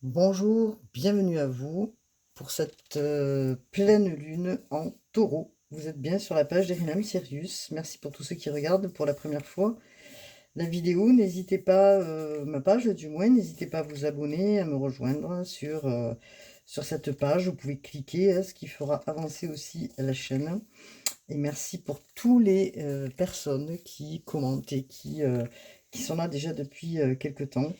Bonjour, bienvenue à vous pour cette pleine lune en taureau. Vous êtes bien sur la page d'Erinam Sirius. Merci pour tous ceux qui regardent pour la première fois la vidéo. N'hésitez pas, ma page du moins, n'hésitez pas à vous abonner, à me rejoindre sur cette page. Vous pouvez cliquer, ce qui fera avancer aussi la chaîne. Et merci pour toutes les personnes qui commentent et qui sont là déjà depuis quelques temps.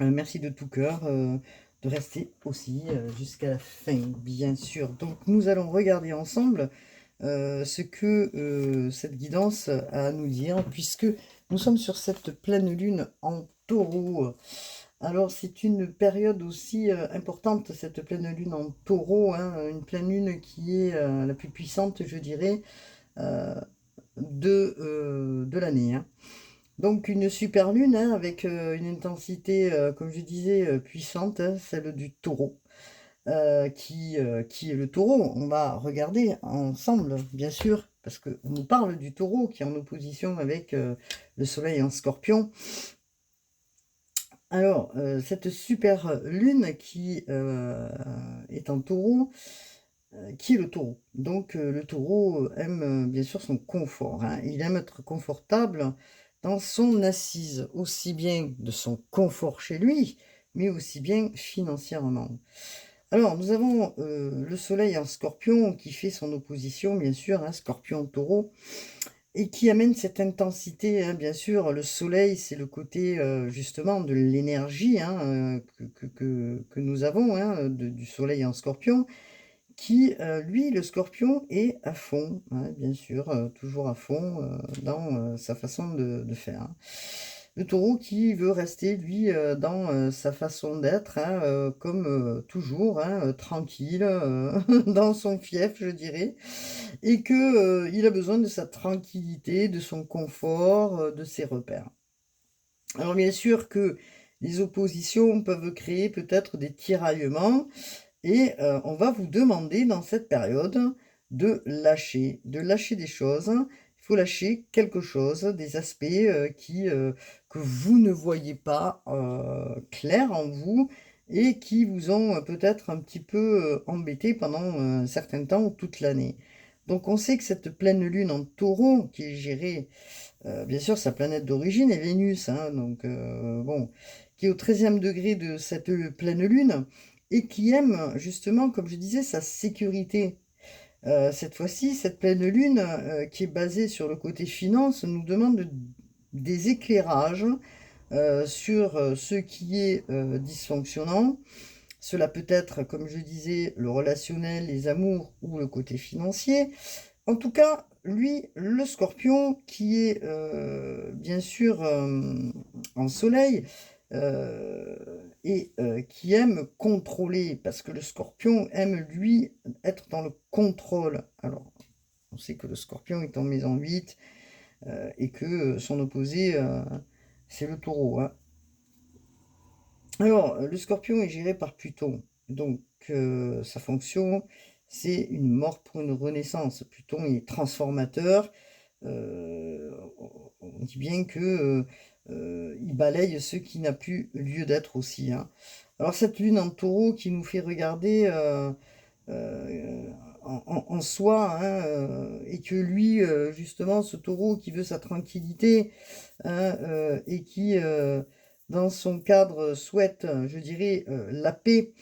Merci de tout cœur de rester aussi jusqu'à la fin, bien sûr. Donc, nous allons regarder ensemble ce que cette guidance a à nous dire, puisque nous sommes sur cette pleine lune en taureau. Alors, c'est une période aussi importante, cette pleine lune en taureau, hein, une pleine lune qui est la plus puissante, je dirais, euh, de l'année, hein. Donc une super lune hein, avec une intensité, comme je disais, puissante, hein, celle du taureau. Qui est le taureau? On va regarder ensemble, bien sûr, parce qu'on nous parle du taureau qui est en opposition avec le soleil en scorpion. Alors, cette super lune qui est en taureau, qui est le taureau? Donc le taureau aime bien sûr son confort, hein. Il aime être confortable dans son assise, aussi bien de son confort chez lui, mais aussi bien financièrement. Alors nous avons le soleil en scorpion qui fait son opposition, bien sûr, hein, scorpion-taureau, et qui amène cette intensité, hein, bien sûr. Le soleil, c'est le côté justement de l'énergie hein, que nous avons hein, du soleil en scorpion qui, lui, le scorpion, est à fond, hein, bien sûr, toujours à fond dans sa façon de faire, hein. Le taureau qui veut rester, lui, dans sa façon d'être, hein, comme toujours, hein, tranquille, dans son fief, je dirais, et que il a besoin de sa tranquillité, de son confort, de ses repères. Alors bien sûr que les oppositions peuvent créer peut-être des tiraillements, et on va vous demander dans cette période de lâcher des choses. Il faut lâcher quelque chose, des aspects que vous ne voyez pas clairs en vous et qui vous ont peut-être un petit peu embêté pendant un certain temps ou toute l'année. Donc on sait que cette pleine lune en taureau, qui est gérée, bien sûr sa planète d'origine est Vénus, hein, donc bon, qui est au 13e degré de cette pleine lune, et qui aime justement, comme je disais, sa sécurité. Cette fois-ci, cette pleine lune, qui est basée sur le côté finance, nous demande des éclairages sur ce qui est dysfonctionnant. Cela peut être, comme je disais, le relationnel, les amours ou le côté financier. En tout cas, lui, le scorpion, qui est bien sûr en soleil, et qui aime contrôler, parce que le scorpion aime, lui, être dans le contrôle. Alors, on sait que le scorpion est en maison 8 et que son opposé, c'est le taureau, hein. Alors, le scorpion est géré par Pluton. Donc, sa fonction, c'est une mort pour une renaissance. Pluton est transformateur. On dit bien que il balaye ce qui n'a plus lieu d'être aussi, hein. Alors, cette lune en taureau qui nous fait regarder en soi, hein, et que lui, justement, ce taureau qui veut sa tranquillité, hein, et qui, dans son cadre, souhaite, je dirais, la paix,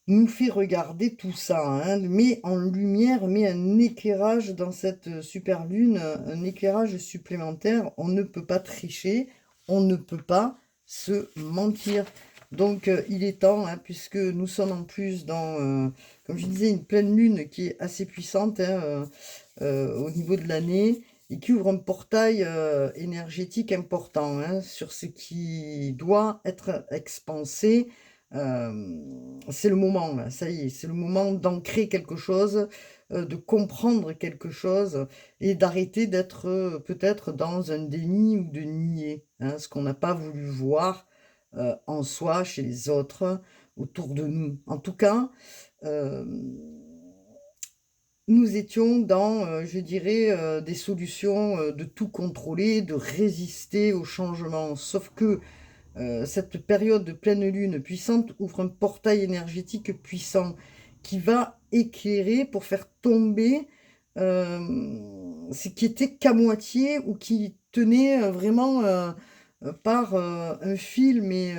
nous fait regarder tout ça, hein, met en lumière, met un éclairage dans cette super lune, un éclairage supplémentaire. On ne peut pas tricher, on ne peut pas se mentir. Donc il est temps, hein, puisque nous sommes en plus dans, comme je disais, une pleine lune qui est assez puissante hein, au niveau de l'année et qui ouvre un portail énergétique important hein, sur ce qui doit être expansé. C'est le moment, là, ça y est, c'est le moment d'ancrer quelque chose, de comprendre quelque chose et d'arrêter d'être peut-être dans un déni ou de nier hein, ce qu'on n'a pas voulu voir en soi, chez les autres, autour de nous. En tout cas, euh, nous étions dans, je dirais, des solutions de tout contrôler, de résister au changement. Sauf que cette période de pleine lune puissante ouvre un portail énergétique puissant qui va éclairer pour faire tomber ce qui était qu'à moitié ou qui tenait vraiment par un fil, mais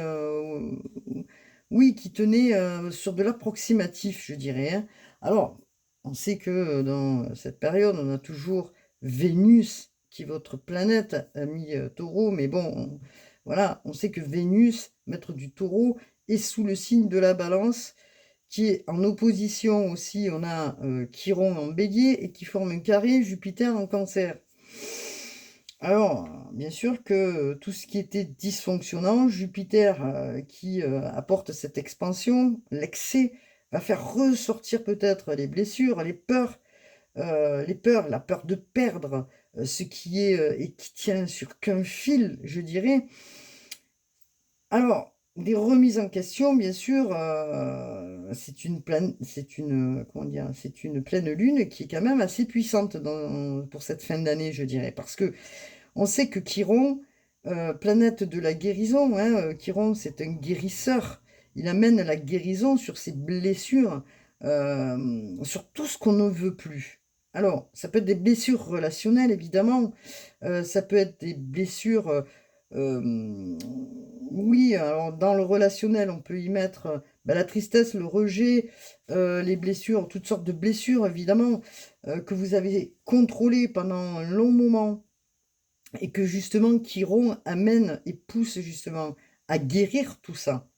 oui, qui tenait sur de l'approximatif, je dirais, hein. Alors, on sait que dans cette période, on a toujours Vénus, qui est votre planète, ami Taureau, mais bon, voilà, on sait que Vénus, maître du Taureau, est sous le signe de la Balance, qui est en opposition aussi, on a Chiron en Bélier et qui forme un carré Jupiter en Cancer. Alors, bien sûr que tout ce qui était dysfonctionnant, Jupiter qui apporte cette expansion, l'excès, va faire ressortir peut-être les blessures, les peurs, la peur de perdre ce qui est et qui tient sur qu'un fil, je dirais. Alors, des remises en question, bien sûr, comment dire, c'est une pleine lune qui est quand même assez puissante pour cette fin d'année, je dirais, parce que on sait que Chiron, planète de la guérison, hein, Chiron, c'est un guérisseur. Il amène la guérison sur ses blessures, sur tout ce qu'on ne veut plus. Alors, ça peut être des blessures relationnelles, évidemment. Ça peut être des blessures... oui, alors dans le relationnel, on peut y mettre ben, la tristesse, le rejet, les blessures, toutes sortes de blessures, évidemment, que vous avez contrôlées pendant un long moment et que justement Chiron amène et pousse justement à guérir tout ça.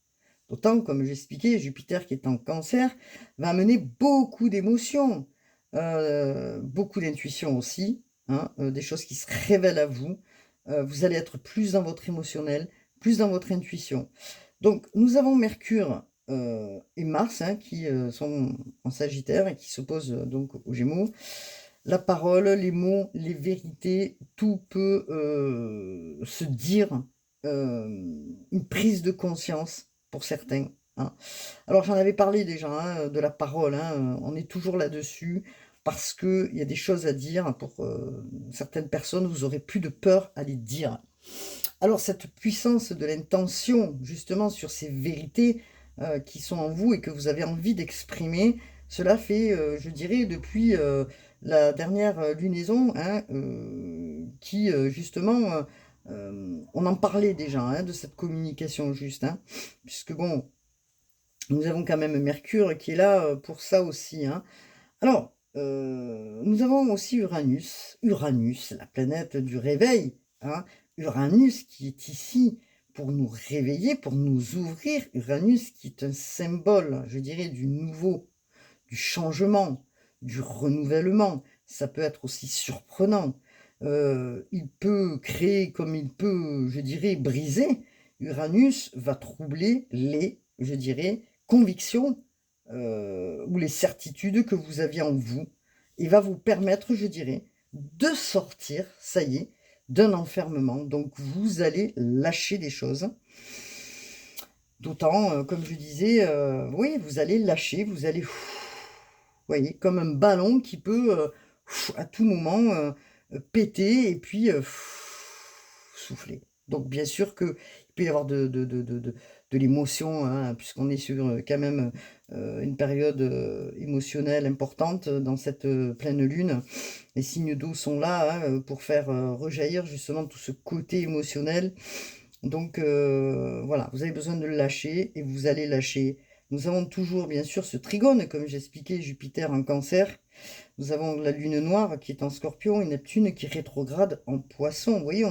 D'autant, comme j'expliquais, Jupiter qui est en Cancer va amener beaucoup d'émotions, beaucoup d'intuition aussi, hein, des choses qui se révèlent à vous. Vous allez être plus dans votre émotionnel, plus dans votre intuition. Donc, nous avons Mercure et Mars hein, qui sont en Sagittaire et qui s'opposent donc aux Gémeaux. La parole, les mots, les vérités, tout peut se dire, une prise de conscience pour certains, hein. Alors j'en avais parlé déjà hein, de la parole, hein, on est toujours là-dessus parce qu'il y a des choses à dire pour certaines personnes, vous aurez plus de peur à les dire. Alors cette puissance de l'intention justement sur ces vérités qui sont en vous et que vous avez envie d'exprimer, cela fait, je dirais, depuis la dernière lunaison, hein, qui justement, on en parlait déjà, hein, de cette communication juste, hein, puisque bon, nous avons quand même Mercure qui est là pour ça aussi, hein. Alors, nous avons aussi Uranus, la planète du réveil, hein. Uranus qui est ici pour nous réveiller, pour nous ouvrir. Uranus qui est un symbole, je dirais, du nouveau, du changement, du renouvellement. Ça peut être aussi surprenant. Il peut créer comme il peut, je dirais, briser. Uranus va troubler les, je dirais, convictions ou les certitudes que vous aviez en vous. Il va vous permettre, je dirais, de sortir, ça y est, d'un enfermement. Donc vous allez lâcher des choses. D'autant, comme je disais, oui, vous allez lâcher, vous allez, vous voyez, comme un ballon qui peut à tout moment péter et puis souffler. Donc bien sûr qu'il peut y avoir de l'émotion, hein, puisqu'on est sur quand même une période émotionnelle importante dans cette pleine lune. Les signes d'eau sont là hein, pour faire rejaillir justement tout ce côté émotionnel. Donc voilà, vous avez besoin de le lâcher et vous allez lâcher. Nous avons toujours bien sûr ce trigone, comme j'expliquais, Jupiter en Cancer. Nous avons la Lune noire qui est en Scorpion et Neptune qui rétrograde en Poisson. Vous voyez,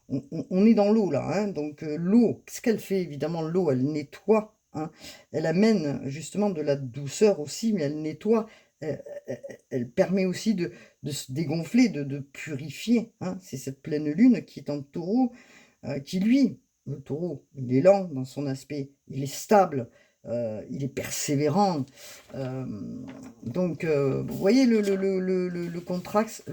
on est dans l'eau là. Hein. Donc l'eau, qu'est-ce qu'elle fait? Évidemment, l'eau, elle nettoie. Hein. Elle amène justement de la douceur aussi, mais elle nettoie. Elle permet aussi de se dégonfler, de purifier. Hein. C'est cette pleine lune qui est en Taureau qui lui, le taureau, il est lent dans son aspect, il est stable, il est persévérant. Donc, vous voyez le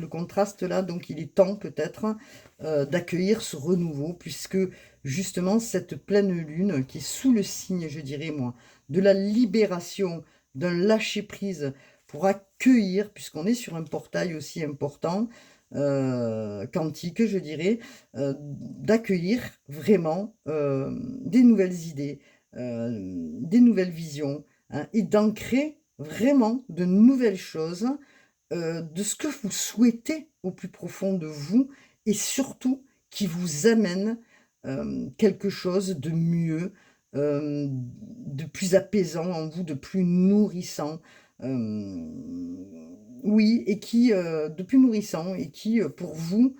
contraste là, donc il est temps peut-être d'accueillir ce renouveau, puisque justement cette pleine lune qui est sous le signe, je dirais moi, de la libération, d'un lâcher-prise pour accueillir, puisqu'on est sur un portail aussi important, quantique, je dirais, d'accueillir vraiment des nouvelles idées, des nouvelles visions, hein, et d'ancrer vraiment de nouvelles choses, de ce que vous souhaitez au plus profond de vous et surtout qui vous amène, quelque chose de mieux, de plus apaisant en vous, de plus nourrissant, oui et qui, de plus nourrissant et qui, pour vous,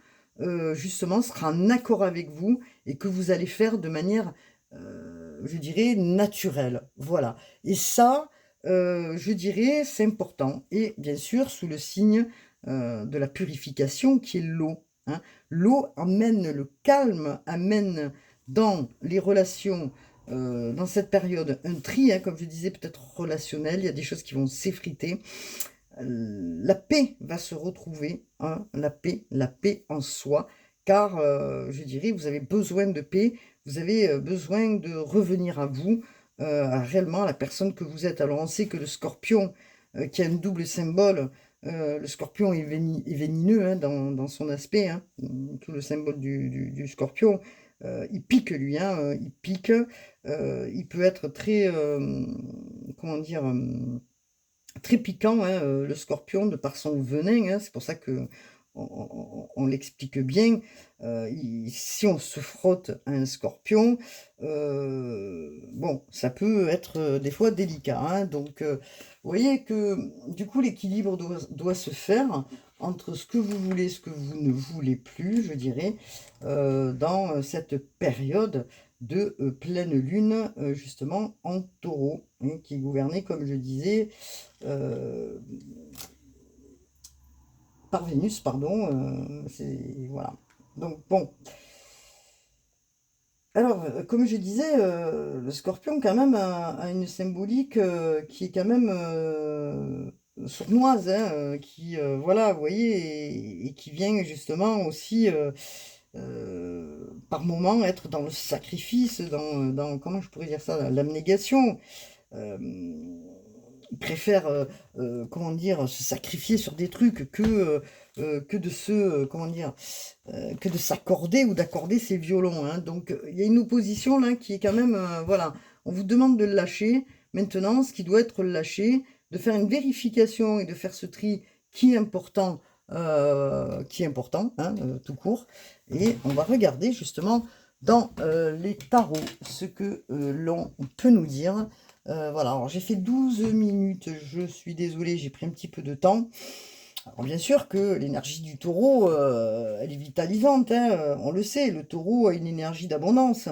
justement sera en accord avec vous et que vous allez faire de manière, je dirais naturelle. Voilà et ça, je dirais, c'est important et bien sûr sous le signe, de la purification qui est l'eau, hein. L'eau amène le calme, amène dans les relations, dans cette période, un tri, hein, comme je disais, peut-être relationnel. Il y a des choses qui vont s'effriter. La paix va se retrouver, hein, la paix en soi, car, je dirais, vous avez besoin de paix, vous avez, besoin de revenir à vous, à réellement la personne que vous êtes. Alors on sait que le scorpion, qui a un double symbole, le scorpion est vénineux, hein, dans son aspect, hein, tout le symbole du scorpion, il pique lui, hein, il pique, il peut être très, comment dire? Très piquant, hein, le scorpion de par son venin, hein, c'est pour ça qu'on on l'explique bien. Il si on se frotte à un scorpion, bon, ça peut être, des fois délicat, hein. Donc, vous voyez que, du coup, l'équilibre doit se faire entre ce que vous voulez, ce que vous ne voulez plus, je dirais, dans, cette période de, pleine lune, justement en Taureau, hein, qui est gouvernée, comme je disais, heu, par Vénus, pardon, c'est voilà. Donc bon, alors, comme je disais, le Scorpion quand même a une symbolique, qui est quand même, sournoise, hein, qui, voilà, vous voyez? Et qui vient justement aussi, par moments être dans le sacrifice, dans comment je pourrais dire ça? L'abnégation. Hem, Ils préfèrent, comment dire? Se sacrifier sur des trucs que de se, comment dire? Que de s'accorder ou d'accorder ses violons, hein. Donc, il y a une opposition là qui est quand même, voilà. On vous demande de le lâcher. Maintenant, ce qui doit être lâché, de faire une vérification et de faire ce tri qui est important, hein, tout court. Et on va regarder justement dans, les tarots ce que, l'on peut nous dire. Voilà, alors j'ai fait 12 minutes, je suis désolée, j'ai pris un petit peu de temps. Alors bien sûr que l'énergie du taureau, elle est vitalisante, hein, on le sait, le taureau a une énergie d'abondance.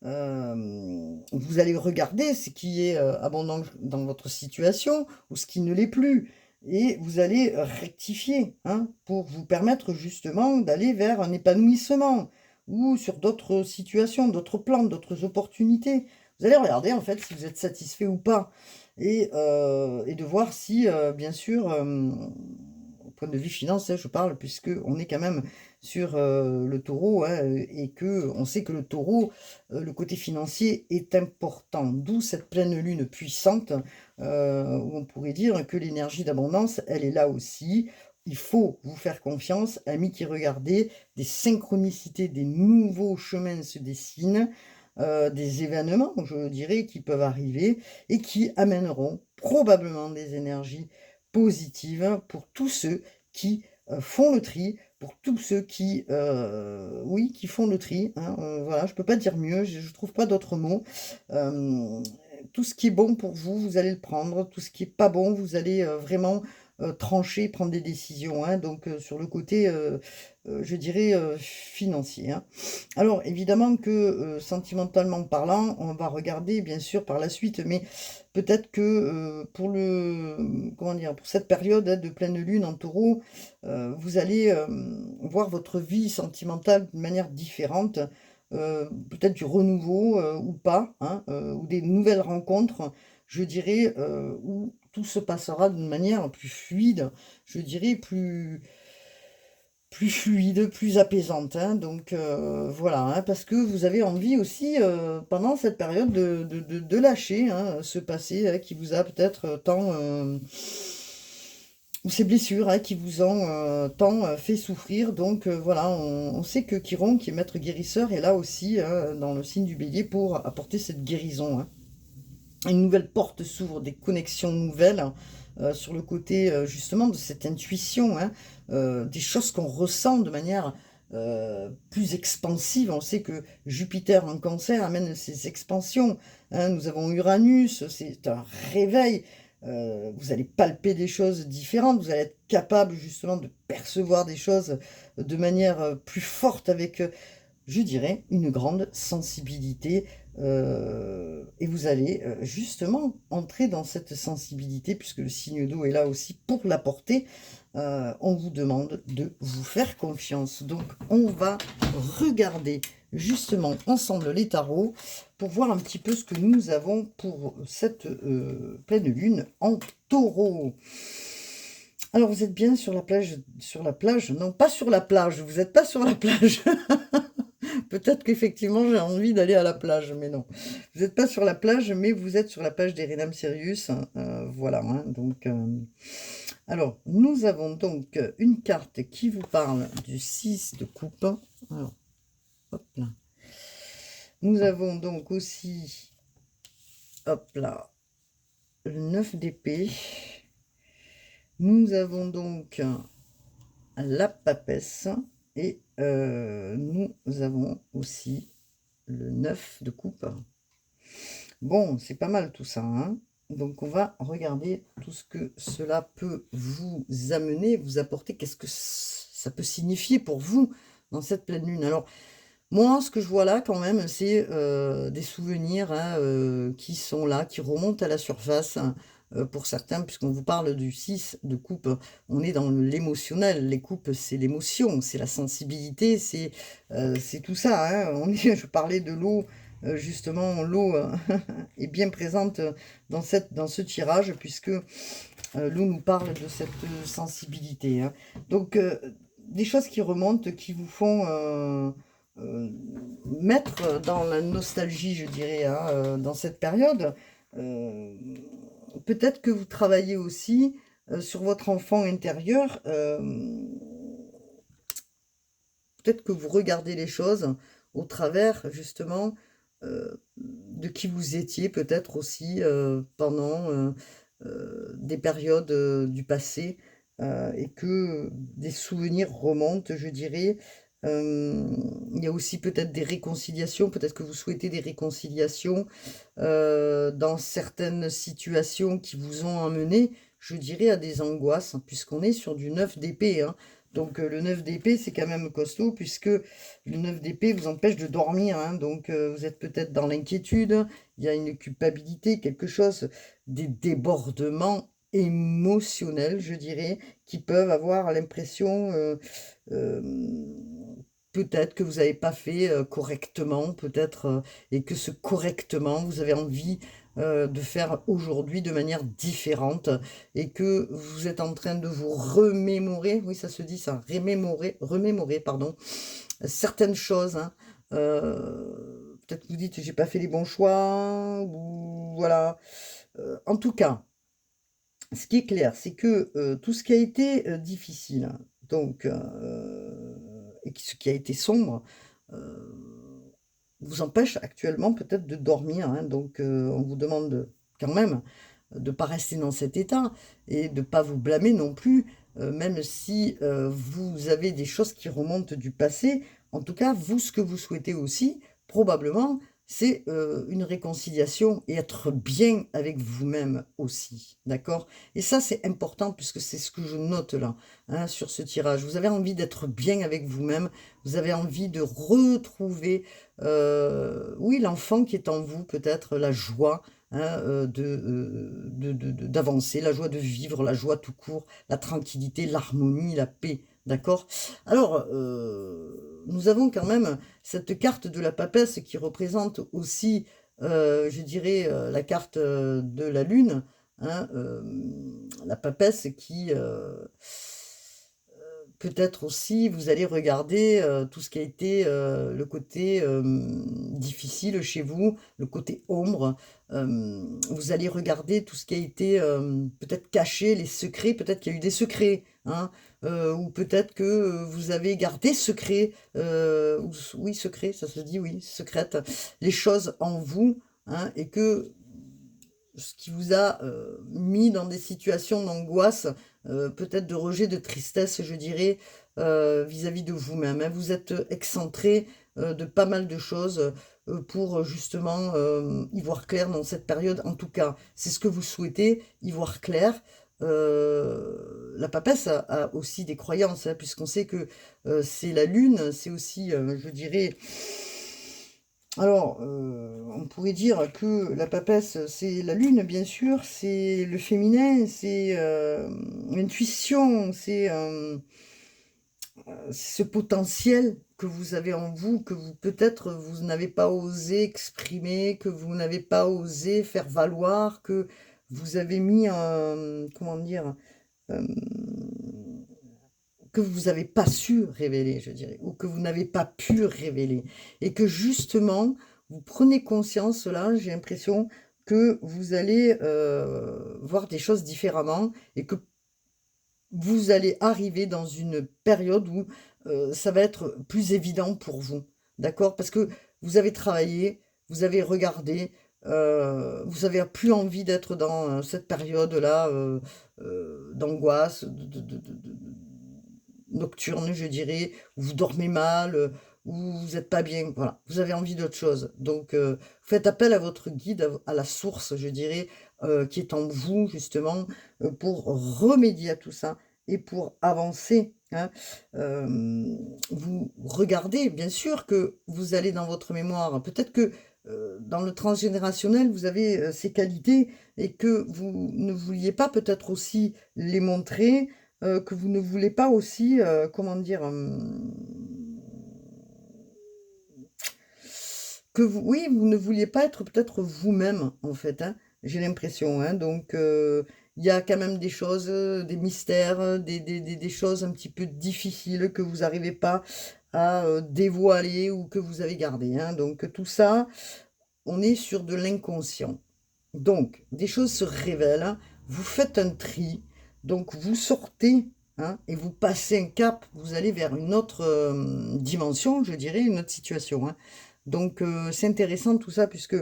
Vous allez regarder ce qui est, abondant dans votre situation ou ce qui ne l'est plus et vous allez rectifier, hein, pour vous permettre justement d'aller vers un épanouissement ou sur d'autres situations, d'autres plans, d'autres opportunités. Vous allez regarder en fait si vous êtes satisfait ou pas et de voir si, bien sûr, au point de vue finance, hein, je parle, puisque on est quand même sur, le taureau, hein, et que on sait que le taureau, le côté financier est important. D'où cette pleine lune puissante, où on pourrait dire que l'énergie d'abondance, elle est là aussi. Il faut vous faire confiance, amis qui regardez, des synchronicités, des nouveaux chemins se dessinent, des événements, je dirais, qui peuvent arriver et qui amèneront probablement des énergies positives pour tous ceux qui, font le tri, pour tous ceux qui, oui, qui font le tri, hein, voilà, je peux pas dire mieux, je trouve pas d'autres mots. Hem, Tout ce qui est bon pour vous, vous allez le prendre, tout ce qui est pas bon, vous allez, vraiment, trancher, prendre des décisions, hein, donc sur le côté, je dirais, financier, hein. Alors évidemment que, sentimentalement parlant, on va regarder bien sûr par la suite, mais peut-être que, pour comment dire? Pour cette période, hein, de pleine lune en Taureau, vous allez, voir votre vie sentimentale d'une manière différente, peut-être du renouveau, ou pas, hein, ou des nouvelles rencontres, je dirais, où tout se passera d'une manière plus fluide, je dirais plus fluide, plus apaisante, hein, donc voilà, hein, parce que vous avez envie aussi, pendant cette période de lâcher, hein, ce passé, qui vous a peut-être tant, ou ces blessures hein, qui vous ont tant fait souffrir. Donc voilà, on sait que Chiron, qui est maître guérisseur, est là aussi dans le signe du Bélier pour apporter cette guérison. Hein. Une nouvelle porte s'ouvre, des connexions nouvelles sur le côté justement de cette intuition, hein, des choses qu'on ressent de manière plus expansive. On sait que Jupiter en Cancer amène ces expansions. Hein. Nous avons Uranus, c'est un réveil. Vous allez palper des choses différentes, vous allez être capable justement de percevoir des choses de manière plus forte avec je dirais, une grande sensibilité. Et vous allez justement entrer dans cette sensibilité, puisque le signe d'eau est là aussi pour l'apporter. On vous demande de vous faire confiance. Donc, on va regarder justement ensemble les tarots pour voir un petit peu ce que nous avons pour cette pleine lune en taureau. Alors, vous êtes bien sur la plage, non, pas sur la plage, vous n'êtes pas sur la plage. Peut-être qu'effectivement, j'ai envie d'aller à la plage, mais non. Vous n'êtes pas sur la plage, mais vous êtes sur la plage d'Erenam Sirius. Voilà, hein, donc... Alors, nous avons donc une carte qui vous parle du 6 de coupe. Alors, hop là. Nous avons donc aussi, hop là, le 9 d'épée. Nous avons donc la papesse. Et nous avons aussi le 9 de coupe. Bon, c'est pas mal tout ça. Hein. Donc, on va regarder tout ce que cela peut vous amener, vous apporter. Qu'est-ce que ça peut signifier pour vous dans cette pleine lune? Alors, moi, ce que je vois là, quand même, c'est des souvenirs hein, qui sont là, qui remontent à la surface. Hein, pour certains, puisqu'on vous parle du 6 de coupe, on est dans l'émotionnel. Les coupes, c'est l'émotion, c'est la sensibilité, c'est tout ça. Hein. Je parlais de l'eau, justement, l'eau est bien présente dans ce tirage, puisque l'eau nous parle de cette sensibilité. Hein. Donc, des choses qui remontent, qui vous font... mettre dans la nostalgie, je dirais, hein, dans cette période. Peut-être que vous travaillez aussi sur votre enfant intérieur. Peut-être que vous regardez les choses au travers, justement, de qui vous étiez, peut-être aussi pendant des périodes du passé, et que des souvenirs remontent, je dirais. Il y a aussi peut-être des réconciliations, peut-être que vous souhaitez des réconciliations dans certaines situations qui vous ont amené, je dirais, à des angoisses, puisqu'on est sur du 9 d'épée. Hein. Donc le 9 d'épée, c'est quand même costaud, puisque le 9 d'épée vous empêche de dormir. Hein. Donc vous êtes peut-être dans l'inquiétude, il y a une culpabilité, quelque chose, des débordements émotionnels, je dirais, qui peuvent avoir l'impression... peut-être que vous n'avez pas fait correctement, peut-être, et que ce correctement, vous avez envie de faire aujourd'hui de manière différente, et que vous êtes en train de vous remémorer, oui ça se dit ça, remémorer, pardon, certaines choses. Hein. Peut-être que vous dites, j'ai pas fait les bons choix, ou voilà. En tout cas, ce qui est clair, c'est que tout ce qui a été difficile, donc, et ce qui a été sombre, vous empêche actuellement peut-être de dormir. Hein. Donc, on vous demande quand même de ne pas rester dans cet état et de ne pas vous blâmer non plus, même si vous avez des choses qui remontent du passé. En tout cas, vous, ce que vous souhaitez aussi, probablement, c'est une réconciliation et être bien avec vous-même aussi, d'accord? Et ça, c'est important puisque c'est ce que je note là, hein, sur ce tirage. Vous avez envie d'être bien avec vous-même, vous avez envie de retrouver, oui, l'enfant qui est en vous, peut-être la joie, hein, d'avancer, la joie de vivre, la joie tout court, la tranquillité, l'harmonie, la paix, d'accord? Alors, nous avons quand même cette carte de la papesse qui représente aussi, je dirais, la carte de la lune, hein, la papesse qui peut-être aussi, vous allez regarder tout ce qui a été le côté difficile chez vous, le côté ombre. Vous allez regarder tout ce qui a été peut-être caché, les secrets, peut-être qu'il y a eu des secrets, hein, ou peut-être que vous avez gardé secret, oui, secret, ça se dit, oui, secrète, les choses en vous, hein, et que ce qui vous a mis dans des situations d'angoisse, peut-être de rejet, de tristesse, je dirais, vis-à-vis de vous-même, hein. Vous êtes excentré de pas mal de choses pour justement y voir clair dans cette période. En tout cas, c'est ce que vous souhaitez, y voir clair. La papesse a aussi des croyances, hein, puisqu'on sait que c'est la lune, c'est aussi, je dirais, alors, on pourrait dire que la papesse, c'est la lune, bien sûr, c'est le féminin, c'est l'intuition, c'est ce potentiel que vous avez en vous, que vous peut-être vous n'avez pas osé exprimer, que vous n'avez pas osé faire valoir, que vous avez mis, comment dire, euh, que vous n'avez pas su révéler, je dirais, ou que vous n'avez pas pu révéler. Et que justement, vous prenez conscience, là, j'ai l'impression que vous allez voir des choses différemment et que vous allez arriver dans une période où ça va être plus évident pour vous. D'accord? Parce que vous avez travaillé, vous avez regardé, vous avez plus envie d'être dans cette période-là d'angoisse, nocturne, je dirais, où vous dormez mal, où vous n'êtes pas bien. Voilà, vous avez envie d'autre chose. Donc, faites appel à votre guide, à la source, je dirais, qui est en vous, justement, pour remédier à tout ça et pour avancer, hein. Vous regardez, bien sûr que vous allez dans votre mémoire. Peut-être que dans le transgénérationnel, vous avez ces qualités et que vous ne vouliez pas peut-être aussi les montrer, que vous ne voulez pas aussi, comment dire, que vous, oui, vous ne vouliez pas être peut-être vous-même, en fait, hein, j'ai l'impression, hein. Donc, il y a quand même des choses, des mystères, des choses un petit peu difficiles que vous n'arrivez pas à dévoiler ou que vous avez gardées, hein. Donc, tout ça, on est sur de l'inconscient. Donc, des choses se révèlent, hein. Vous faites un tri, donc vous sortez, hein, et vous passez un cap, vous allez vers une autre dimension, je dirais, une autre situation, hein. Donc, c'est intéressant tout ça, puisque,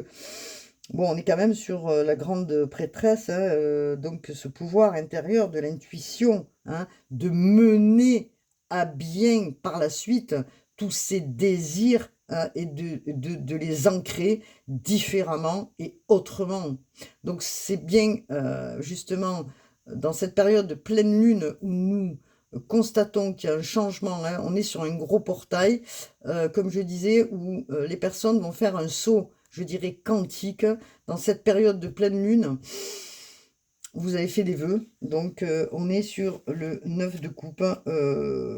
bon, on est quand même sur la grande prêtresse, hein, donc ce pouvoir intérieur de l'intuition, hein, de mener à bien par la suite tous ces désirs, et de les ancrer différemment et autrement. Donc c'est bien justement dans cette période de pleine lune où nous constatons qu'il y a un changement, hein, on est sur un gros portail, comme je disais, où les personnes vont faire un saut, je dirais, quantique, dans cette période de pleine lune. Vous avez fait des vœux, donc on est sur le 9 de coupe,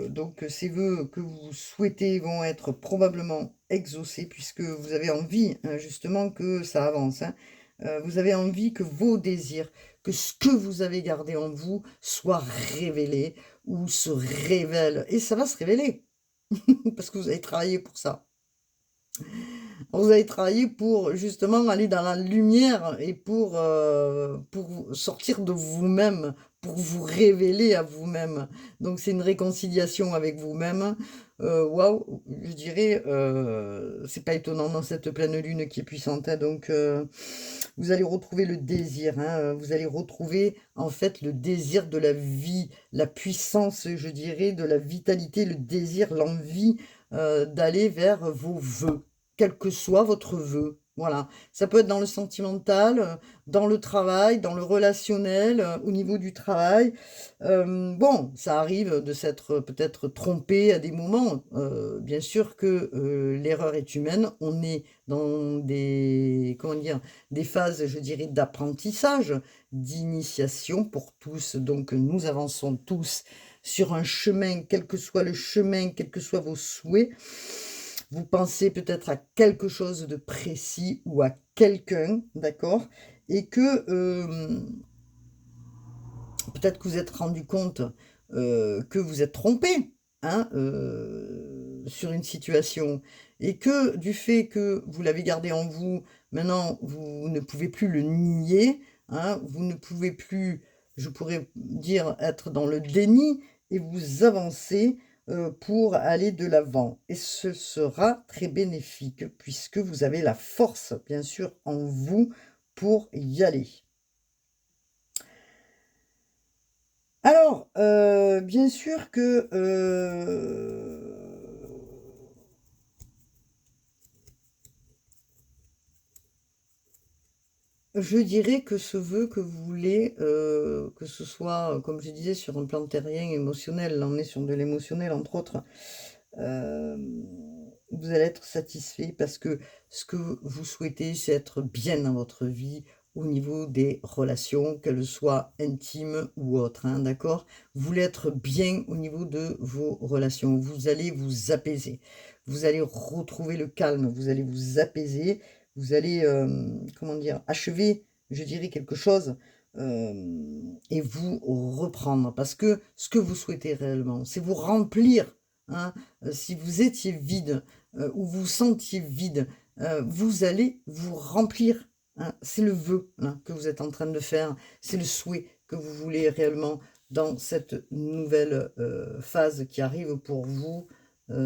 donc ces vœux que vous souhaitez vont être probablement exaucés, puisque vous avez envie, hein, justement, que ça avance, hein. Vous avez envie que vos désirs, que ce que vous avez gardé en vous soit révélé ou se révèle, et ça va se révéler, parce que vous avez travaillé pour ça. Vous avez travaillé pour justement aller dans la lumière et pour sortir de vous-même, pour vous révéler à vous-même. Donc c'est une réconciliation avec vous-même. Waouh, je dirais, c'est pas étonnant dans cette pleine lune qui est puissante, hein. Donc vous allez retrouver le désir, hein, vous allez retrouver en fait le désir de la vie, la puissance, je dirais, de la vitalité, le désir, l'envie d'aller vers vos vœux, quel que soit votre vœu. Voilà, ça peut être dans le sentimental, dans le travail, dans le relationnel, au niveau du travail. Bon, ça arrive de s'être peut-être trompé à des moments. Bien sûr que l'erreur est humaine. On est dans des, comment dire, des phases, je dirais, d'apprentissage, d'initiation pour tous. Donc, nous avançons tous sur un chemin, quel que soit le chemin, quels que soient vos souhaits. Vous pensez peut-être à quelque chose de précis ou à quelqu'un, d'accord? Et que peut-être que vous êtes rendu compte que vous êtes trompé, hein, sur une situation, et que du fait que vous l'avez gardé en vous, maintenant vous ne pouvez plus le nier, hein, vous ne pouvez plus, je pourrais dire, être dans le déni, et vous avancez pour aller de l'avant. Et ce sera très bénéfique puisque vous avez la force, bien sûr, en vous pour y aller. Alors, bien sûr que je dirais que ce vœu que vous voulez, que ce soit, comme je disais, sur un plan terrien, émotionnel, là on est sur de l'émotionnel entre autres, hem, vous allez être satisfait parce que ce que vous souhaitez, c'est être bien dans votre vie au niveau des relations, qu'elles soient intimes ou autres, hein, d'accord? Vous voulez être bien au niveau de vos relations, vous allez vous apaiser, vous allez retrouver le calme, vous allez vous apaiser, vous allez, comment dire? Achever, je dirais, quelque chose, et vous reprendre. Parce que ce que vous souhaitez réellement, c'est vous remplir, hein. Si vous étiez vide, ou vous sentiez vide, vous allez vous remplir, hein. C'est le vœu, là, que vous êtes en train de faire. C'est le souhait que vous voulez réellement dans cette nouvelle, phase qui arrive pour vous,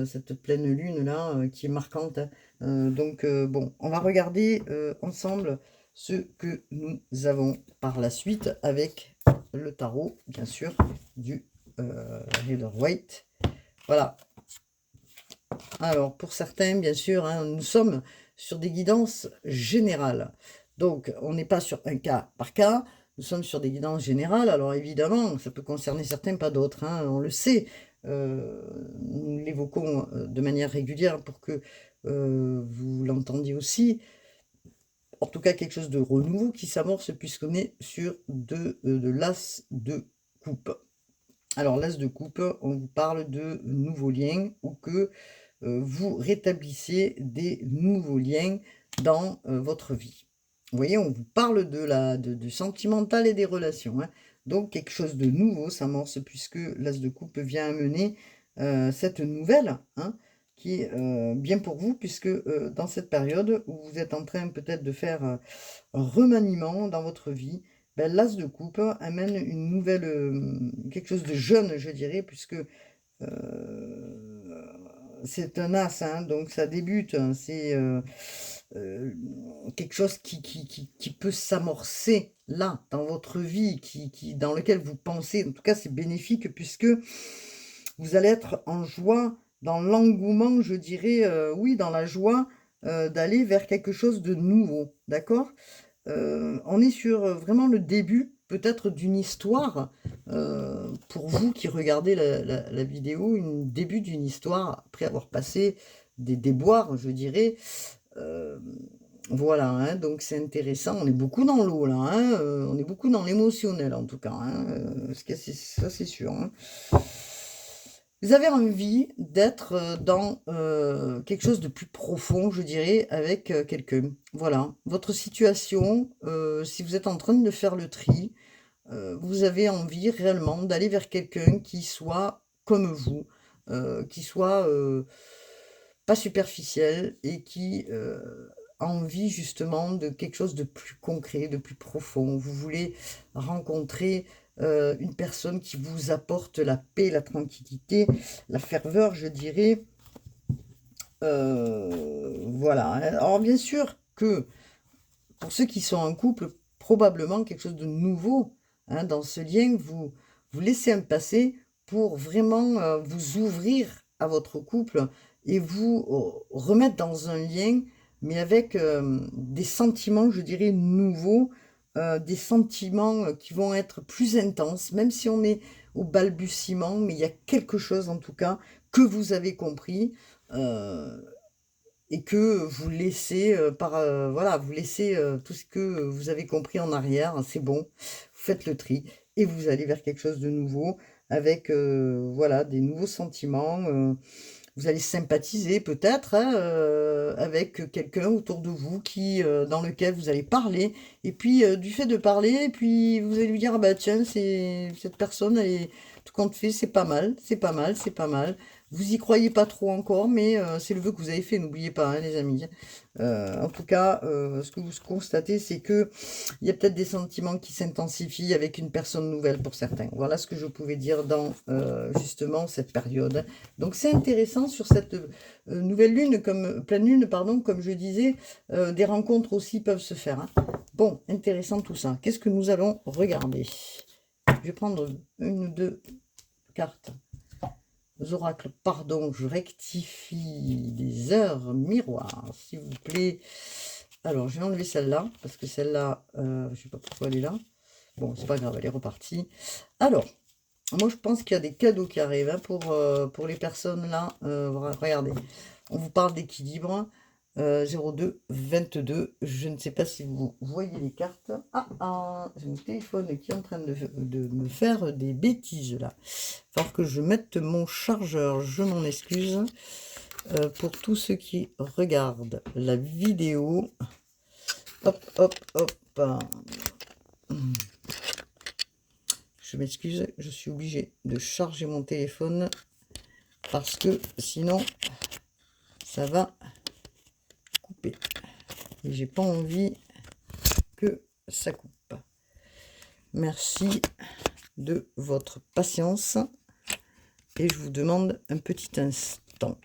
cette pleine lune-là, qui est marquante, hein. Donc bon, on va regarder, ensemble ce que nous avons par la suite avec le tarot, bien sûr, du Rider-Waite. Voilà. Alors, pour certains, bien sûr, hein, nous sommes sur des guidances générales. Donc, on n'est pas sur un cas par cas, nous sommes sur des guidances générales. Alors, évidemment, ça peut concerner certains, pas d'autres, hein, on le sait. Nous l'évoquons de manière régulière pour que vous l'entendiez aussi. En tout cas, quelque chose de renouveau qui s'amorce puisqu'on est sur de l'as de coupe. Alors, l'as de coupe, on vous parle de nouveaux liens ou que vous rétablissez des nouveaux liens dans votre vie. Vous voyez, on vous parle du sentimental et des relations, hein. Donc, quelque chose de nouveau s'amorce puisque l'as de coupe vient amener cette nouvelle, hein, qui est bien pour vous, puisque dans cette période où vous êtes en train peut-être de faire un remaniement dans votre vie, ben, l'as de coupe amène une nouvelle, quelque chose de jeune, je dirais, puisque c'est un as, hein, donc ça débute, hein, c'est quelque chose qui peut s'amorcer là, dans votre vie, dans lequel vous pensez. En tout cas, c'est bénéfique puisque vous allez être en joie, dans l'engouement, je dirais, oui, dans la joie d'aller vers quelque chose de nouveau, d'accord? On est sur, vraiment le début, peut-être d'une histoire, pour vous qui regardez la vidéo, une début d'une histoire après avoir passé des déboires, je dirais. Hem, voilà, hein, donc c'est intéressant. On est beaucoup dans l'eau là, hein, on est beaucoup dans l'émotionnel en tout cas, hein, ce que c'est ça c'est sûr, hein. Vous avez envie d'être, dans, quelque chose de plus profond, je dirais, avec, quelqu'un. Voilà, votre situation, si vous êtes en train de faire le tri, vous avez envie réellement d'aller vers quelqu'un qui soit comme vous, qui soit, pas superficiel et qui, a envie justement de quelque chose de plus concret, de plus profond. Vous voulez rencontrer, une personne qui vous apporte la paix, la tranquillité, la ferveur, je dirais. Voilà, hein. Alors bien sûr que pour ceux qui sont en couple, probablement quelque chose de nouveau, hein, dans ce lien, vous laissez un passé pour vraiment, vous ouvrir à votre couple et vous remettre dans un lien, mais avec, des sentiments, je dirais, nouveaux, des sentiments, qui vont être plus intenses, même si on est au balbutiement, mais il y a quelque chose en tout cas que vous avez compris, heu et que vous laissez, voilà, vous laissez, tout ce que vous avez compris en arrière, hein, c'est bon. Vous faites le tri et vous allez vers quelque chose de nouveau avec, voilà, des nouveaux sentiments, vous allez sympathiser peut-être hein, avec quelqu'un autour de vous qui, dans lequel vous allez parler. Et puis, du fait de parler, et puis vous allez lui dire, ah bah tiens, cette personne, elle est, tout compte fait, c'est pas mal, c'est pas mal, c'est pas mal. Vous y croyez pas trop encore, mais c'est le vœu que vous avez fait, n'oubliez pas, hein, les amis. En tout cas, ce que vous constatez, c'est que il y a peut-être des sentiments qui s'intensifient avec une personne nouvelle pour certains. Voilà ce que je pouvais dire dans justement cette période. Donc c'est intéressant sur cette nouvelle lune, pleine lune, pardon, comme je disais, des rencontres aussi peuvent se faire. Hein. Bon, intéressant tout ça. Qu'est-ce que nous allons regarder? Je vais prendre une ou deux cartes. Les oracles, pardon, je rectifie des heures miroirs, s'il vous plaît. Alors, je vais enlever celle-là, parce que celle-là, je ne sais pas pourquoi elle est là. Bon, c'est pas grave, elle est repartie. Alors, moi, je pense qu'il y a des cadeaux qui arrivent hein, pour les personnes là. Regardez, on vous parle d'équilibre. 02 22. Je ne sais pas si vous voyez les cartes. J'ai mon téléphone qui est en train de me faire des bêtises là. Il faut que je mette mon chargeur. Je m'en excuse. Pour tous ceux qui regardent la vidéo. Hop, hop, hop. Je m'excuse, je suis obligée de charger mon téléphone parce que sinon ça va couper. Et j'ai pas envie que ça coupe. Merci de votre patience et je vous demande un petit instant.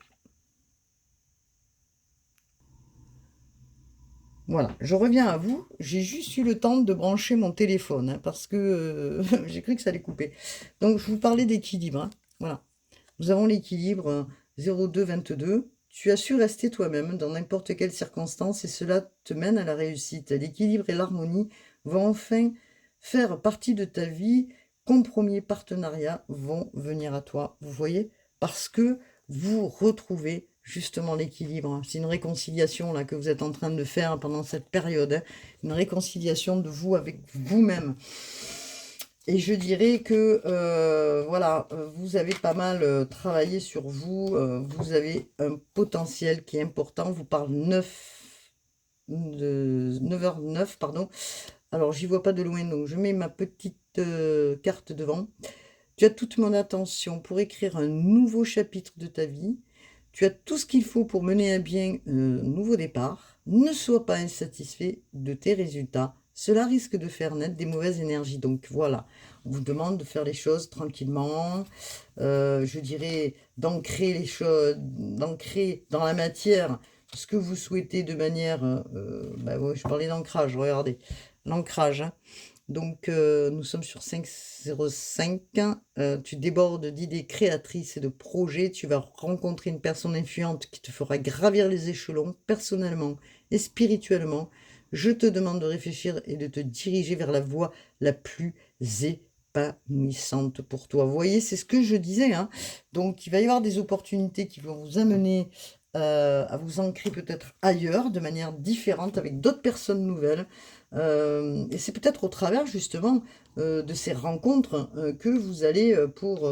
Voilà, je reviens à vous. J'ai juste eu le temps de brancher mon téléphone hein, parce que j'ai cru que ça allait couper. Donc, je vous parlais d'équilibre. Hein. Voilà, nous avons l'équilibre 02-22. Tu as su rester toi-même dans n'importe quelle circonstance et cela te mène à la réussite. L'équilibre et l'harmonie vont enfin faire partie de ta vie. Compromis et partenariat vont venir à toi. Vous voyez? Parce que vous retrouvez justement l'équilibre. C'est une réconciliation là que vous êtes en train de faire pendant cette période. Hein. Une réconciliation de vous avec vous-même. Et je dirais que, voilà, vous avez pas mal travaillé sur vous. Vous avez un potentiel qui est important. Vous parle 9h09, pardon. Alors, j'y vois pas de loin, donc je mets ma petite carte devant. Tu as toute mon attention pour écrire un nouveau chapitre de ta vie. Tu as tout ce qu'il faut pour mener à bien un nouveau départ. Ne sois pas insatisfait de tes résultats. Cela risque de faire naître des mauvaises énergies. Donc voilà, on vous demande de faire les choses tranquillement. Je dirais d'ancrer les choses, d'ancrer dans la matière ce que vous souhaitez de manière... bah ouais, je parlais d'ancrage, regardez. L'ancrage, hein. Donc, nous sommes sur 505. Tu débordes d'idées créatrices et de projets. Tu vas rencontrer une personne influente qui te fera gravir les échelons personnellement et spirituellement. Je te demande de réfléchir et de te diriger vers la voie la plus épanouissante pour toi. Vous voyez, c'est ce que je disais. Hein. Donc, il va y avoir des opportunités qui vont vous amener à vous ancrer peut-être ailleurs, de manière différente, avec d'autres personnes nouvelles. Et c'est peut-être au travers justement de ces rencontres que vous allez, pour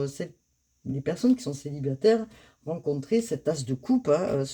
les personnes qui sont célibataires, rencontrer cet as de coupe, hein,